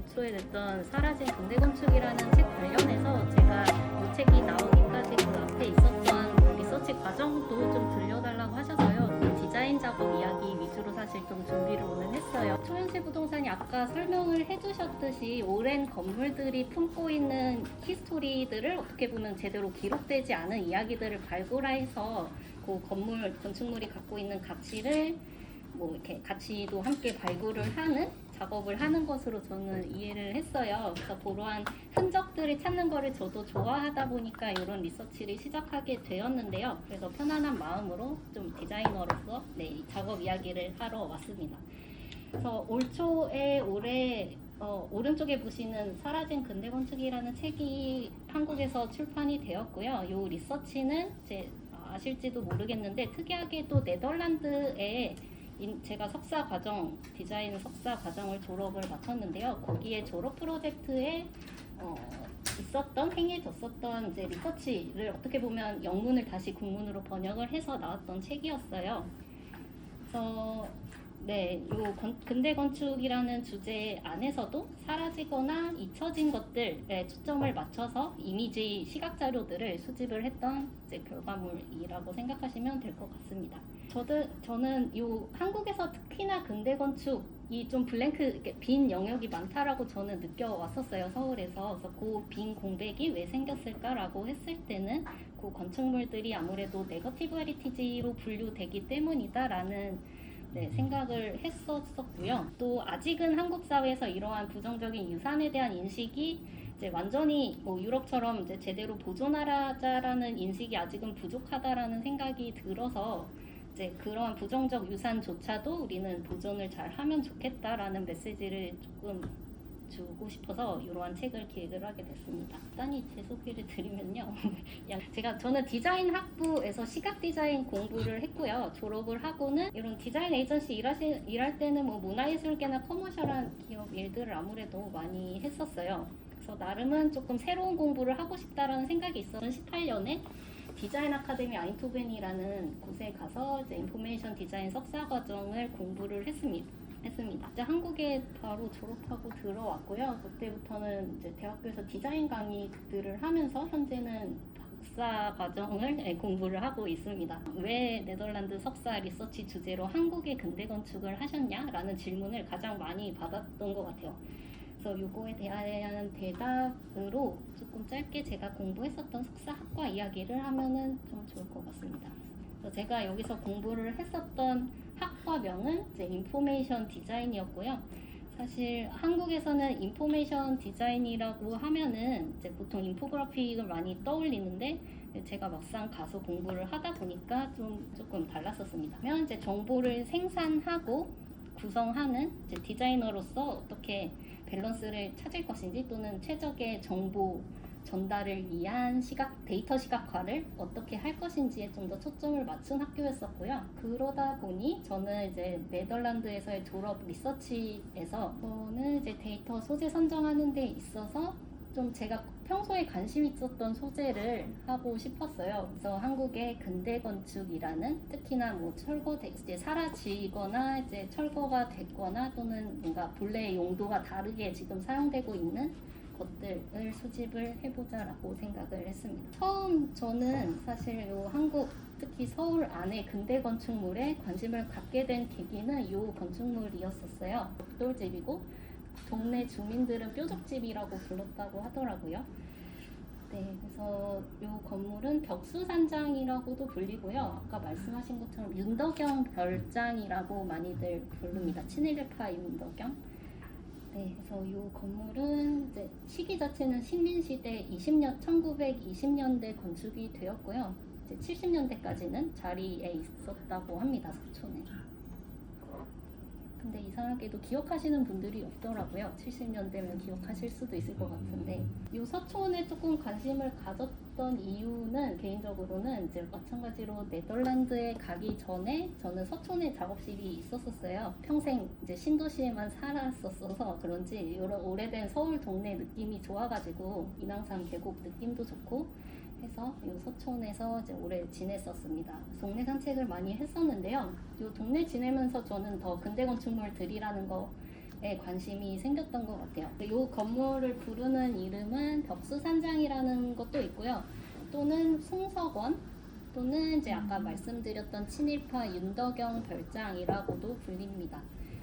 올 초에 냈던 사라진 근대 건축이라는 책 관련해서 제가 이 책이 나오기까지 그 앞에 있었던 리서치 과정도 좀 들려달라고 하셔서요. 그 디자인 작업 이야기 위주로 사실 좀 준비를 오늘 했어요. 초현실 부동산이 아까 설명을 해주셨듯이 오랜 건물들이 품고 있는 히스토리들을 어떻게 보면 제대로 기록되지 않은 이야기들을 발굴해서 그 건물, 건축물이 갖고 있는 가치를 뭐 이렇게 가치도 함께 발굴을 하는 작업을 하는 것으로 저는 이해를 했어요. 그래서 그러한 흔적들을 찾는 거를 저도 좋아하다 보니까 이런 리서치를 시작하게 되었는데요. 그래서 편안한 마음으로 좀 디자이너로서 이 작업 이야기를 하러 왔습니다. 그래서 올 초에 올해 오른쪽에 보시는 사라진 근대 건축이라는 책이 한국에서 출판이 되었고요. 이 리서치는 아실지도 모르겠는데 특이하게도 네덜란드에 제가 석사 과정, 디자인 석사 과정을 졸업을 마쳤는데요. 거기에 졸업 프로젝트에 행해졌었던 이제 리서치를 어떻게 보면 영문을 다시 국문으로 번역을 해서 나왔던 책이었어요. 그래서 요 근대 건축이라는 주제 안에서도 사라지거나 잊혀진 것들에 초점을 맞춰서 이미지 시각 자료들을 수집을 했던 이제 결과물이라고 생각하시면 될 것 같습니다. 저는 요 한국에서 특히나 근대 건축이 좀 빈 영역이 많다라고 저는 느껴왔었어요. 서울에서. 그래서 그 빈 공백이 왜 생겼을까라고 했을 때는 그 건축물들이 아무래도 네거티브 헤리티지로 분류되기 때문이다라는 생각을 했었고요. 또 아직은 한국 사회에서 이러한 부정적인 유산에 대한 인식이 이제 완전히 유럽처럼 이제 제대로 보존하자라는 인식이 아직은 부족하다라는 생각이 들어서 이제 그러한 부정적 유산조차도 우리는 보존을 잘 하면 좋겠다라는 메시지를 조금 주고 싶어서 이러한 책을 기획을 하게 됐습니다. 간단히 제 소개를 드리면요. 저는 디자인 학부에서 시각 디자인 공부를 했고요. 졸업을 하고는 이런 디자인 에이전시 일할 때는 문화예술계나 커머셜한 기업 일들을 아무래도 많이 했었어요. 그래서 나름은 조금 새로운 공부를 하고 싶다라는 생각이 있어서 2018년에 디자인 아카데미 아인토벤이라는 곳에 가서 이제 인포메이션 디자인 석사 과정을 공부를 했습니다. 이제 한국에 바로 졸업하고 들어왔고요. 그때부터는 이제 대학교에서 디자인 강의들을 하면서 현재는 박사 과정을 공부를 하고 있습니다. 왜 네덜란드 석사 리서치 주제로 한국의 근대 건축을 하셨냐라는 질문을 가장 많이 받았던 것 같아요. 그래서 이거에 대한 대답으로 조금 짧게 제가 공부했었던 석사 학과 이야기를 하면은 좀 좋을 것 같습니다. 그래서 제가 여기서 공부를 했었던 학과명은 이제 인포메이션 디자인이었고요. 사실 한국에서는 인포메이션 디자인이라고 하면은 이제 보통 인포그래픽을 많이 떠올리는데 제가 막상 가서 공부를 하다 보니까 조금 달랐었습니다. 이제 정보를 생산하고 구성하는 이제 디자이너로서 어떻게 밸런스를 찾을 것인지 또는 최적의 정보 전달을 위한 데이터 시각화를 어떻게 할 것인지에 좀 더 초점을 맞춘 학교였었고요. 그러다 보니 저는 이제 네덜란드에서의 졸업 리서치에서 저는 이제 데이터 소재 선정하는 데 있어서 좀 제가 평소에 관심 있었던 소재를 하고 싶었어요. 그래서 한국의 근대 건축이라는 특히나 이제 사라지거나 이제 철거가 됐거나 또는 뭔가 본래의 용도가 다르게 지금 사용되고 있는 것들을 수집을 해보자라고 생각을 했습니다. 처음 저는 사실 한국 특히 서울 안에 근대 건축물에 관심을 갖게 된 계기는 이 건축물이었었어요. 벽돌집이고 동네 주민들은 뾰족집이라고 불렀다고 하더라고요. 그래서 이 건물은 벽수산장이라고도 불리고요. 아까 말씀하신 것처럼 윤덕영 별장이라고 많이들 부릅니다. 친일파 윤덕영. 그래서 이 건물은 이제 시기 자체는 식민시대 1920년대 건축이 되었고요. 이제 70년대까지는 자리에 있었다고 합니다. 서촌에. 근데 이상하게도 기억하시는 분들이 없더라고요. 70년대면 기억하실 수도 있을 것 같은데 이 서촌에 조금 관심을 가졌던 이유는 개인적으로는 이제 마찬가지로 네덜란드에 가기 전에 저는 서촌에 작업실이 있었어요. 평생 이제 신도시에만 살았었어서 그런지 이런 오래된 서울 동네 느낌이 좋아가지고 인왕산 계곡 느낌도 좋고 해서 이 서촌에서 이제 오래 지냈었습니다. 동네 산책을 많이 했었는데요. 이 동네 지내면서 저는 더 근대 건축물들이라는 거에 건축에 관심이 생겼던 것 같아요. 이 건물을 부르는 이름은 벽수산장이라는 것도 있고요. 또는 송석원, 또는 이제 아까 말씀드렸던 친일파 윤덕영 별장이라고도 불립니다.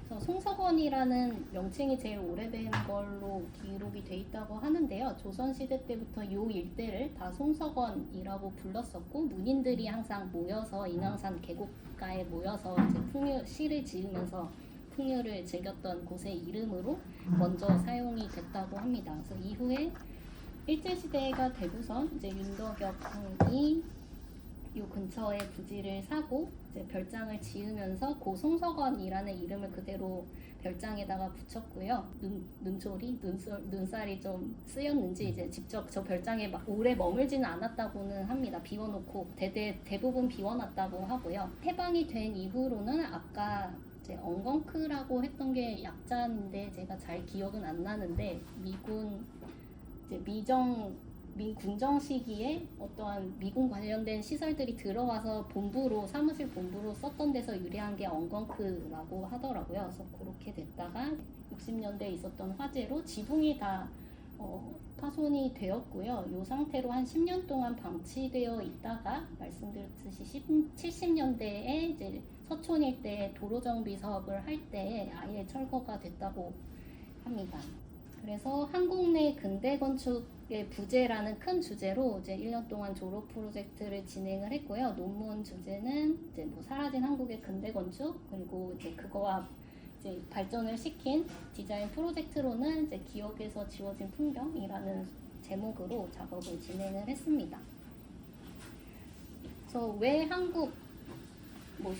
그래서 송석원이라는 명칭이 제일 오래된 걸로 기록이 돼 있다고 하는데요. 조선시대 때부터 이 일대를 다 송석원이라고 불렀었고, 문인들이 항상 모여서 인왕산 계곡가에 모여서 이제 시를 지으면서 풍류를 즐겼던 곳의 이름으로 먼저 사용이 됐다고 합니다. 그래서 이후에 일제시대가 되고선 이제 윤덕영이 이 근처에 부지를 사고 이제 별장을 지으면서 고 송석원이라는 이름을 그대로 별장에다가 붙였고요. 눈살이 좀 쓰였는지 이제 직접 저 별장에 오래 머물지는 않았다고는 합니다. 비워놓고 대부분 비워놨다고 하고요. 해방이 된 이후로는 아까 이제 엉겅크라고 했던 게 약자인데 제가 잘 기억은 안 나는데 미군 이제 군정 시기에 어떠한 미군 관련된 시설들이 들어와서 사무실 본부로 썼던 데서 유래한 게 엉겅크라고 하더라고요. 그래서 그렇게 됐다가 60년대에 있었던 화재로 지붕이 다 파손이 되었고요. 이 상태로 한 10년 동안 방치되어 있다가 말씀드렸듯이 70년대에 이제 서촌 일대에 도로 정비 사업을 할 때 아예 철거가 됐다고 합니다. 그래서 한국 내 근대 건축의 부재라는 큰 주제로 이제 1년 동안 졸업 프로젝트를 진행을 했고요. 논문 주제는 이제 뭐 사라진 한국의 근대 건축, 그리고 이제 그거와 이제 발전을 시킨 디자인 프로젝트로는 이제 기억에서 지워진 풍경이라는 제목으로 작업을 진행을 했습니다. 그래서 왜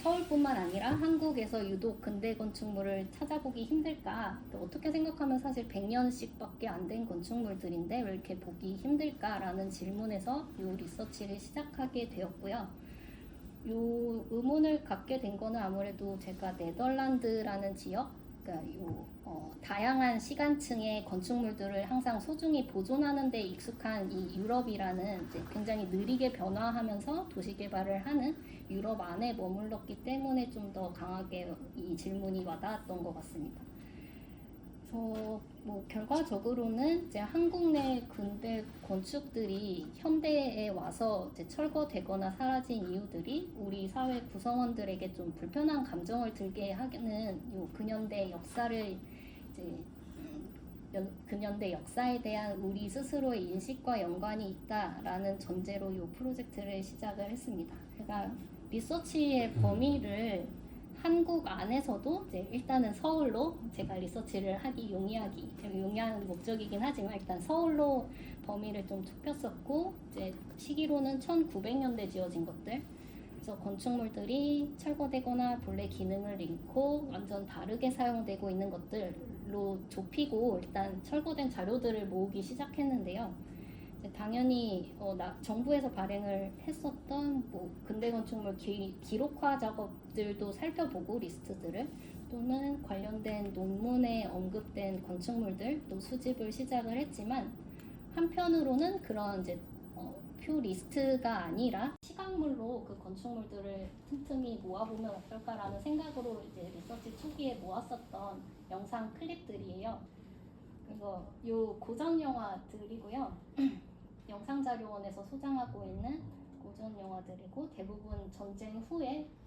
서울뿐만 아니라 한국에서 유독 근대 건축물을 찾아보기 힘들까? 어떻게 생각하면 사실 100년씩밖에 안 된 건축물들인데 왜 이렇게 보기 힘들까라는 질문에서 이 리서치를 시작하게 되었고요. 이 의문을 갖게 된 거는 아무래도 제가 네덜란드라는 지역, 그러니까 다양한 시간층의 건축물들을 항상 소중히 보존하는 데 익숙한 이 유럽이라는 이제 굉장히 느리게 변화하면서 도시 개발을 하는 유럽 안에 머물렀기 때문에 좀 더 강하게 이 질문이 와닿았던 것 같습니다. 그래서 결과적으로는 이제 한국 내 근대 건축들이 현대에 와서 이제 철거되거나 사라진 이유들이 우리 사회 구성원들에게 좀 불편한 감정을 들게 하는 요 근현대 역사를 이제 근현대 역사에 대한 우리 스스로의 인식과 연관이 있다라는 전제로 이 프로젝트를 시작을 했습니다. 제가 리서치의 범위를 한국 안에서도 이제 일단은 서울로 제가 리서치를 하기 용이한 목적이긴 하지만 일단 서울로 범위를 좀 좁혔었고 이제 시기로는 1900년대 지어진 것들, 그래서 건축물들이 철거되거나 본래 기능을 잃고 완전 다르게 사용되고 있는 것들로 좁히고 일단 철거된 자료들을 모으기 시작했는데요. 당연히 정부에서 발행을 했었던 근대 건축물 기록화 작업들도 살펴보고 리스트들을, 또는 관련된 논문에 언급된 건축물들도 수집을 시작을 했지만, 한편으로는 그런 이제 표 리스트가 아니라 시각물로 그 건축물들을 틈틈이 모아보면 어떨까라는 생각으로 이제 리서치 초기에 모았었던 영상 클립들이에요. 그래서 요 고전 영화들이고요. 영상자료원에서 소장하고 있는 고전 영화들이고, 대부분 전쟁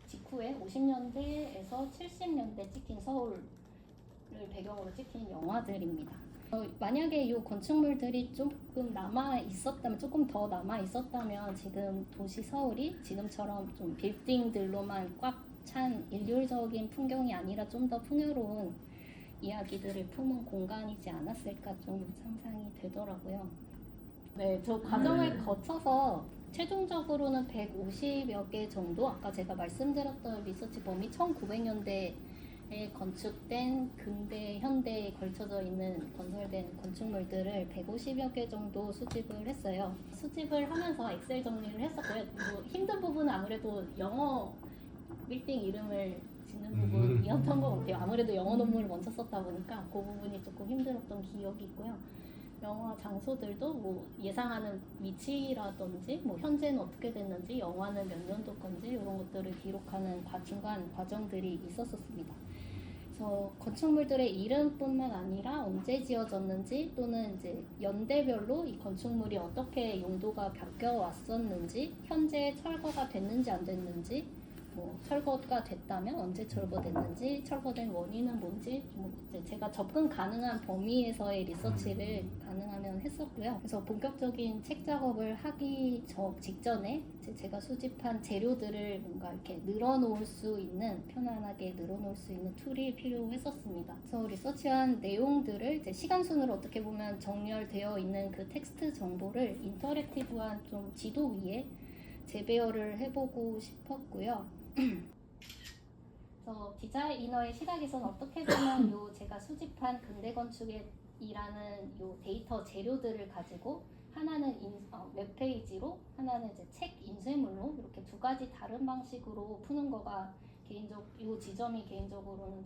직후에 50년대에서 70년대 찍힌 서울을 배경으로 찍힌 영화들입니다. 만약에 이 건축물들이 조금 더 남아 있었다면 지금 도시 서울이 지금처럼 좀 빌딩들로만 꽉 찬 일률적인 풍경이 아니라 좀 더 풍요로운 이야기들을 품은 공간이지 않았을까 좀 상상이 되더라고요. 네, 저 과정을 거쳐서 최종적으로는 150여 개 정도, 아까 제가 말씀드렸던 리서치 범위 1900년대에 건축된 근대, 현대에 걸쳐져 있는 건설된 건축물들을 150여 개 정도 수집을 했어요. 수집을 하면서 엑셀 정리를 했었고요. 힘든 부분은 아무래도 영어 빌딩 이름을 짓는 부분이었던 것 같아요. 아무래도 영어 논문을 먼저 썼다 보니까 그 부분이 조금 힘들었던 기억이 있고요. 영화 장소들도 예상하는 위치라든지 현재는 어떻게 됐는지, 영화는 몇 년도 건지 이런 것들을 기록하는 중간 과정들이 있었습니다. 그래서 건축물들의 이름뿐만 아니라 언제 지어졌는지 또는 이제 연대별로 이 건축물이 어떻게 용도가 바뀌어 왔었는지, 현재 철거가 됐는지 안 됐는지, 뭐 철거가 됐다면 언제 철거됐는지, 철거된 원인은 뭔지, 뭐 이제 제가 접근 가능한 범위에서의 리서치를 가능하면 했었고요. 그래서 본격적인 책 작업을 하기 직전에 제가 수집한 재료들을 뭔가 이렇게 늘어놓을 수 있는, 편안하게 늘어놓을 수 있는 툴이 필요했었습니다. 그래서 리서치한 내용들을 이제 시간 순으로 어떻게 보면 정렬되어 있는 그 텍스트 정보를 인터랙티브한 좀 지도 위에 재배열을 해보고 싶었고요. 그래서 디자이너의 시각에서는 어떻게 보면 요 제가 수집한 근대 건축이라는 요 데이터 재료들을 가지고 하나는 웹페이지로, 하나는 이제 책 인쇄물로 이렇게 두 가지 다른 방식으로 푸는 거가 요 지점이 개인적으로는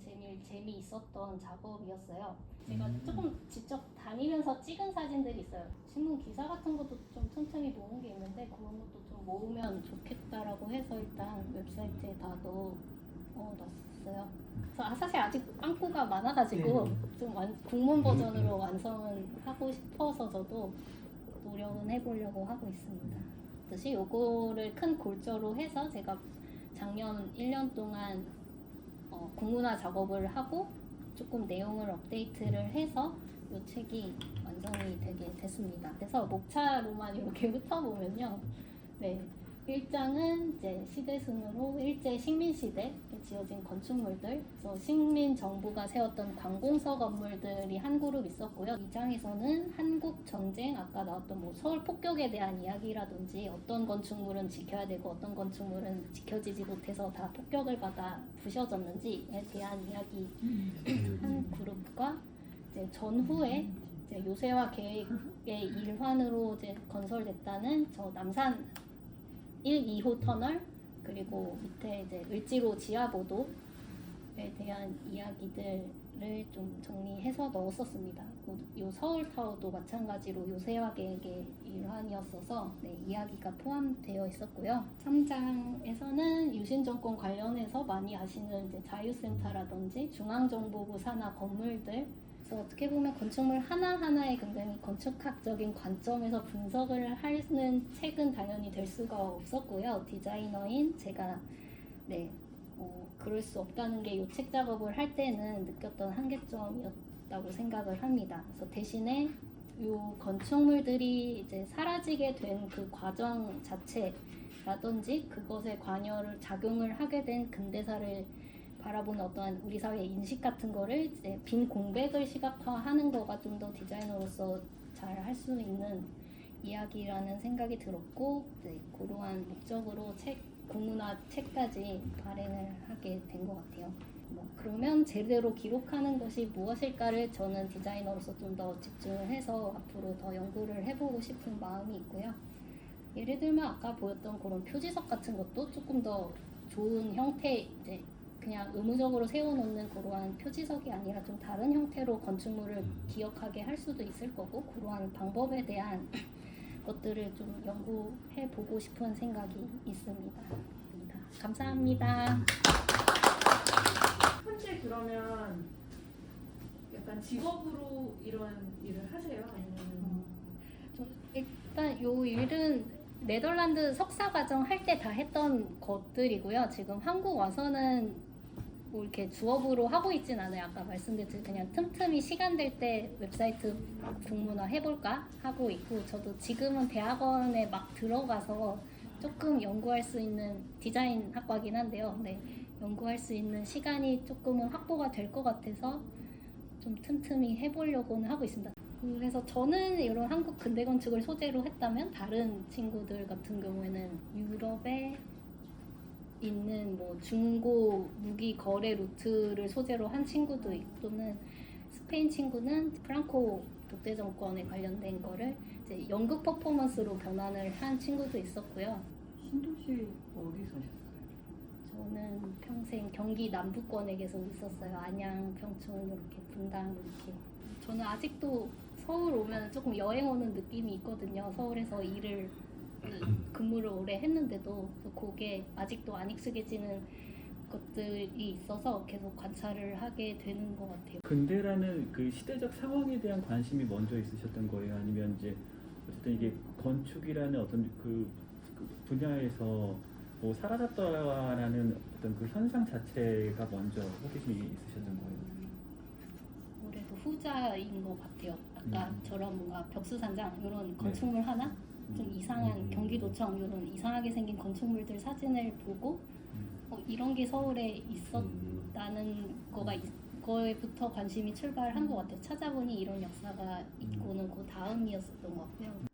재미있었던 작업이었어요. 제가 조금 직접 다니면서 찍은 사진들이 있어요. 신문 기사 같은 것도 좀 틈틈이 모은 게 있는데 그런 것도 좀 모으면 좋겠다라고 해서 일단 웹사이트에 다 넣어놨어요. 그래서 사실 아직 빵꾸가 많아가지고 좀 국문 버전으로 완성은 하고 싶어서 저도 노력은 해보려고 하고 있습니다. 뜻이 요거를 큰 골조로 해서 제가 작년 1년 동안 국문화 작업을 하고 조금 내용을 업데이트를 해서 이 책이 완성이 되게 됐습니다. 그래서 목차로만 이렇게 훑어보면요. 네. 1장은 이제 시대순으로 일제 식민시대에 지어진 건축물들, 그래서 식민정부가 세웠던 관공서 건물들이 한 그룹 있었고요. 2장에서는 한국전쟁, 아까 나왔던 뭐 서울 폭격에 대한 이야기라든지 어떤 건축물은 지켜야 되고 어떤 건축물은 지켜지지 못해서 다 폭격을 받아 부셔졌는지에 대한 이야기 한 그룹과 이제 전후에 이제 요새화 계획의 일환으로 이제 건설됐다는 저 남산 1, 2호 터널, 그리고 밑에 이제 을지로 지하보도에 대한 이야기들을 좀 정리해서 넣었었습니다. 요 서울타워도 마찬가지로 요새화 계획의 일환이었어서 이야기가 포함되어 있었고요. 3장에서는 유신 정권 관련해서 많이 아시는 이제 자유센터라든지 중앙정보부 산하 건물들, 그래서 어떻게 보면 건축물 하나하나에 굉장히 건축학적인 관점에서 분석을 하는 책은 당연히 될 수가 없었고요. 디자이너인 제가 그럴 수 없다는 게 이 책 작업을 할 때는 느꼈던 한계점이었다고 생각을 합니다. 그래서 대신에 이 건축물들이 이제 사라지게 된 그 과정 자체라든지 그것에 작용을 하게 된 근대사를 바라보는 어떠한 우리 사회의 인식 같은 거를 이제 빈 공백을 시각화하는 거가 좀 더 디자이너로서 잘 할 수 있는 이야기라는 생각이 들었고, 그러한 목적으로 국문화 책까지 발행을 하게 된 것 같아요. 그러면 제대로 기록하는 것이 무엇일까를 저는 디자이너로서 좀 더 집중을 해서 앞으로 더 연구를 해보고 싶은 마음이 있고요. 예를 들면 아까 보였던 그런 표지석 같은 것도 조금 더 좋은 형태, 이제 그냥 의무적으로 세워놓는 그러한 표지석이 아니라 좀 다른 형태로 건축물을 기억하게 할 수도 있을 거고, 그러한 방법에 대한 것들을 좀 연구해보고 싶은 생각이 있습니다. 감사합니다. 현재 그러면 약간 직업으로 이런 일을 하세요? 아니면 일단 요 일은 네덜란드 석사 과정 할 때 다 했던 것들이고요. 지금 한국 와서는 뭐 이렇게 주업으로 하고 있진 않아요. 아까 말씀드렸듯이 그냥 틈틈이 시간 될 때 웹사이트 국문화 해볼까 하고 있고, 저도 지금은 대학원에 막 들어가서 조금 연구할 수 있는 디자인 학과긴 한데요. 연구할 수 있는 시간이 조금은 확보가 될 것 같아서 좀 틈틈이 해보려고는 하고 있습니다. 그래서 저는 이런 한국 근대 건축을 소재로 했다면 다른 친구들 같은 경우에는 유럽에 있는 뭐 중고 무기 거래 루트를 소재로 한 친구도 있고, 또는 스페인 친구는 프랑코 독재 정권에 관련된 거를 이제 연극 퍼포먼스로 변환을 한 친구도 있었고요. 신도시 어디 사셨어요? 저는 평생 경기 남부권에 계속 있었어요. 안양, 평촌 이렇게 분당 이렇게. 저는 아직도 서울 오면 조금 여행 오는 느낌이 있거든요. 서울에서 근무를 오래 했는데도 그게 아직도 안 익숙해지는 것들이 있어서 계속 관찰을 하게 되는 것 같아요. 근대라는 그 시대적 상황에 대한 관심이 먼저 있으셨던 거예요? 아니면 이제 어쨌든 이게 건축이라는 어떤 그 분야에서 뭐 사라졌다라는 어떤 그 현상 자체가 먼저 호기심이 있으셨던 거예요? 아무래도 후자인 것 같아요. 아까처럼 뭔가 벽수산장 이런 건축물 하나 좀 이상한 경기도청 이런 이상하게 생긴 건축물들 사진을 보고 이런 게 서울에 있었다는 거에부터 관심이 출발한 것 같아요. 찾아보니 이런 역사가 있고는 그 다음이었었던 것 같고요.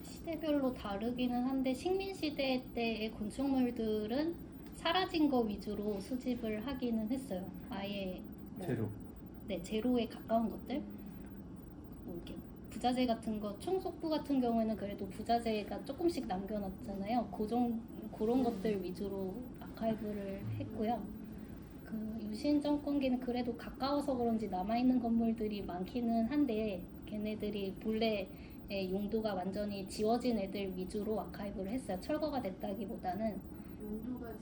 시대별로 다르기는 한데 식민시대 때의 건축물들은 사라진 거 위주로 수집을 하기는 했어요. 아예 제로. 네, 제로에 가까운 것들. 뭐 이렇게 부자재 같은 거, 총속부 같은 경우에는 그래도 부자재가 조금씩 남겨놨잖아요. 그런 것들 위주로 아카이브를 했고요. 그 유신 정권기는 그래도 가까워서 그런지 남아있는 건물들이 많기는 한데 걔네들이 본래 용도가 완전히 지워진 애들 위주로 아카이브를 했어요. 철거가 됐다기보다는 용도가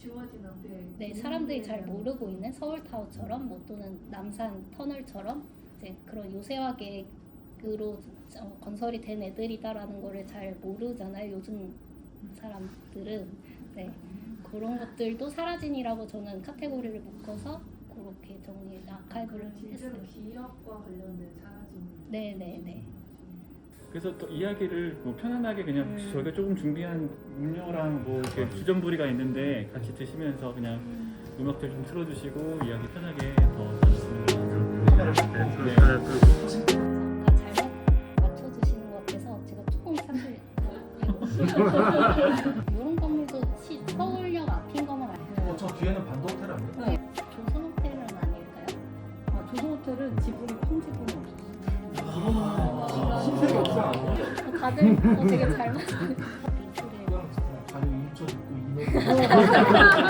지워진 앞에 네, 사람들이 잘 모르고 있는 서울타워처럼 뭐 또는 남산 터널처럼 이제 그런 요새화 계획으로 건설이 된 애들이다라는 거를 잘 모르잖아요. 요즘 사람들은. 네, 그런 것들도 사라진이라고 저는 카테고리를 묶어서 그렇게 아카이브를 실제로 했어요. 기업과 관련된 사라진. 네네네. 그래서 또 이야기를 뭐 편안하게 그냥 저희가 조금 준비한 음료랑 뭐 이렇게 주전부리가 있는데 같이 드시면서 그냥 음악들 좀 틀어주시고 이야기 편하게 더 나눴으면 좋겠습니다. 네. 아까 잘못 맞춰주시는 것 같아서 제가 조금 사실 이런 건물도 서울역 앞인 것만 알고 저 뒤에는 반도 호텔 아니에요? 조선호텔은 아닐까요? 조선호텔은 지분이 큰 지분이 없었어요. 신세계 옥상 아니에요? 다들 되게 잘 맞춰요. 가격 2초 있고 2m